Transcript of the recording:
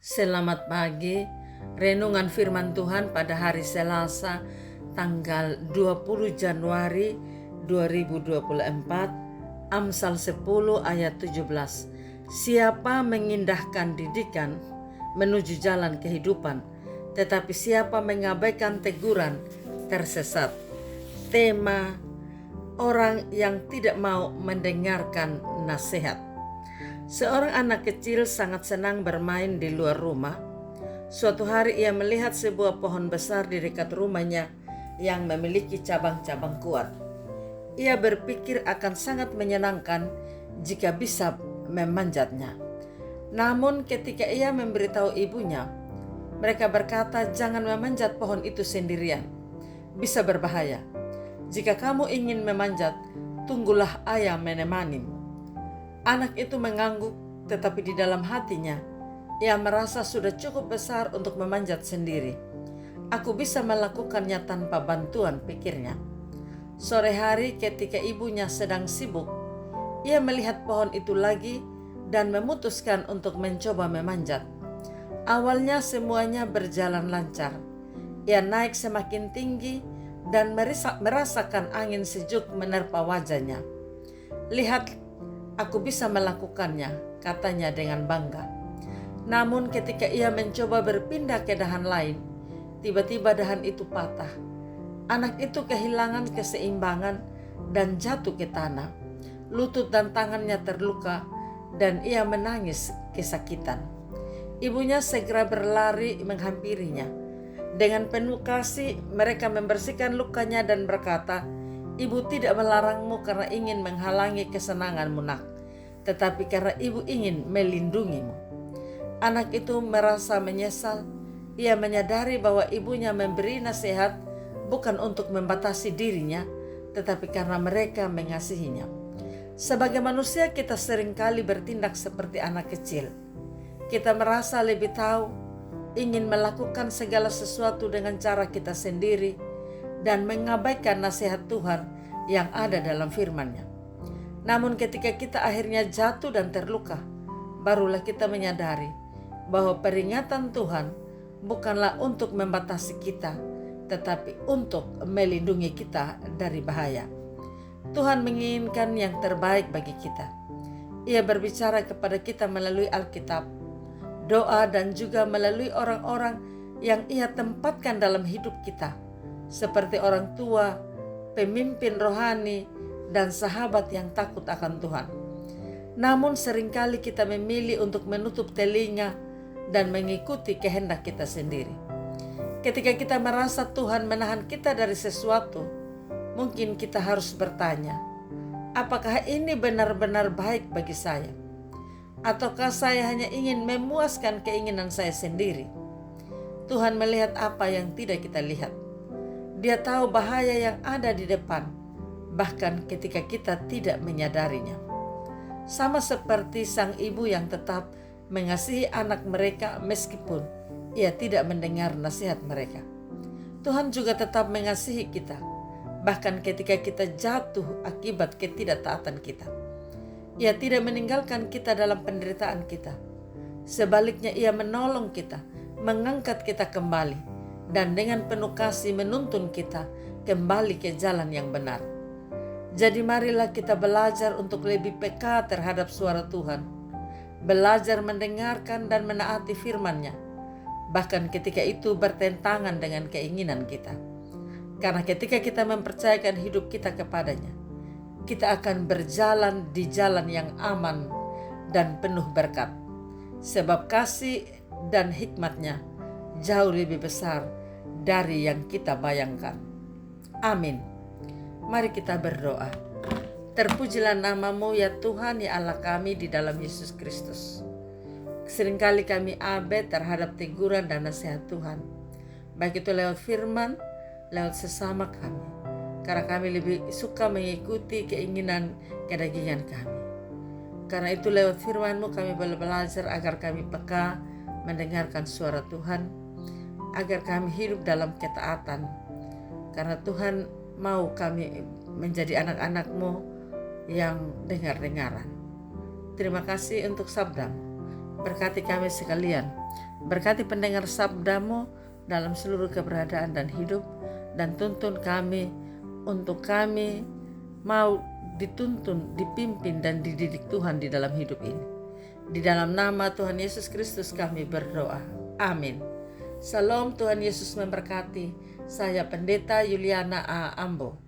Selamat pagi, renungan firman Tuhan pada hari Selasa tanggal 20 Januari 2024, Amsal 10 ayat 17. Siapa mengindahkan didikan menuju jalan kehidupan, tetapi siapa mengabaikan teguran tersesat. Tema: orang yang tidak mau mendengarkan nasihat. Seorang anak kecil sangat senang bermain di luar rumah. Suatu hari ia melihat sebuah pohon besar di dekat rumahnya yang memiliki cabang-cabang kuat. Ia berpikir akan sangat menyenangkan jika bisa memanjatnya. Namun ketika ia memberitahu ibunya, mereka berkata, "Jangan memanjat pohon itu sendirian. Bisa berbahaya. Jika kamu ingin memanjat, tunggulah ayah menemanimu." Anak itu mengangguk, tetapi di dalam hatinya, ia merasa sudah cukup besar untuk memanjat sendiri. Aku bisa melakukannya tanpa bantuan, pikirnya. Sore hari ketika ibunya sedang sibuk, ia melihat pohon itu lagi dan memutuskan untuk mencoba memanjat. Awalnya semuanya berjalan lancar. Ia naik semakin tinggi dan merasakan angin sejuk menerpa wajahnya. "Lihat, aku bisa melakukannya," katanya dengan bangga. Namun ketika ia mencoba berpindah ke dahan lain, tiba-tiba dahan itu patah. Anak itu kehilangan keseimbangan dan jatuh ke tanah. Lutut dan tangannya terluka dan ia menangis kesakitan. Ibunya segera berlari menghampirinya. Dengan penuh kasih mereka membersihkan lukanya dan berkata, "Ibu tidak melarangmu karena ingin menghalangi kesenanganmu, nak, tetapi karena ibu ingin melindungimu." Anak itu merasa menyesal. Ia menyadari bahwa ibunya memberi nasihat bukan untuk membatasi dirinya, tetapi karena mereka mengasihinya. Sebagai manusia kita seringkali bertindak seperti anak kecil. Kita merasa lebih tahu, ingin melakukan segala sesuatu dengan cara kita sendiri, dan mengabaikan nasihat Tuhan yang ada dalam firman-Nya. Namun ketika kita akhirnya jatuh dan terluka, barulah kita menyadari bahwa peringatan Tuhan bukanlah untuk membatasi kita, tetapi untuk melindungi kita dari bahaya. Tuhan menginginkan yang terbaik bagi kita. Ia berbicara kepada kita melalui Alkitab, doa, dan juga melalui orang-orang yang Ia tempatkan dalam hidup kita, seperti orang tua, pemimpin rohani, dan sahabat yang takut akan Tuhan. Namun seringkali kita memilih untuk menutup telinga dan mengikuti kehendak kita sendiri. Ketika kita merasa Tuhan menahan kita dari sesuatu, mungkin kita harus bertanya, apakah ini benar-benar baik bagi saya? Ataukah saya hanya ingin memuaskan keinginan saya sendiri? Tuhan melihat apa yang tidak kita lihat. Dia tahu bahaya yang ada di depan, bahkan ketika kita tidak menyadarinya. Sama seperti sang ibu yang tetap mengasihi anak mereka meskipun ia tidak mendengar nasihat mereka. Tuhan juga tetap mengasihi kita, bahkan ketika kita jatuh akibat ketidaktaatan kita. Ia tidak meninggalkan kita dalam penderitaan kita. Sebaliknya Ia menolong kita, mengangkat kita kembali, dan dengan penuh kasih menuntun kita kembali ke jalan yang benar. Jadi marilah kita belajar untuk lebih peka terhadap suara Tuhan. Belajar mendengarkan dan menaati firman-Nya, bahkan ketika itu bertentangan dengan keinginan kita. Karena ketika kita mempercayakan hidup kita kepadanya, kita akan berjalan di jalan yang aman dan penuh berkat. Sebab kasih dan hikmat-Nya jauh lebih besar dari yang kita bayangkan. Amin. Mari kita berdoa. Terpujilah nama-Mu ya Tuhan, ya Allah kami di dalam Yesus Kristus. Seringkali kami abai terhadap teguran dan nasihat Tuhan, baik itu lewat firman, lewat sesama kami, karena kami lebih suka mengikuti keinginan kedagingan kami. Karena itu lewat firman-Mu kami boleh belajar agar kami peka mendengarkan suara Tuhan, agar kami hidup dalam ketaatan. Karena Tuhan mau kami menjadi anak-anak-Mu yang dengar-dengaran. Terima kasih untuk sabda-Mu. Berkati kami sekalian Berkati pendengar sabdamu dalam seluruh keberadaan dan hidup, dan tuntun kami untuk kami mau dituntun, dipimpin, dan dididik Tuhan di dalam hidup ini. Di dalam nama Tuhan Yesus Kristus kami berdoa. Amin. Salam, Tuhan Yesus memberkati. Saya Pendeta Yuliana A. Ambo.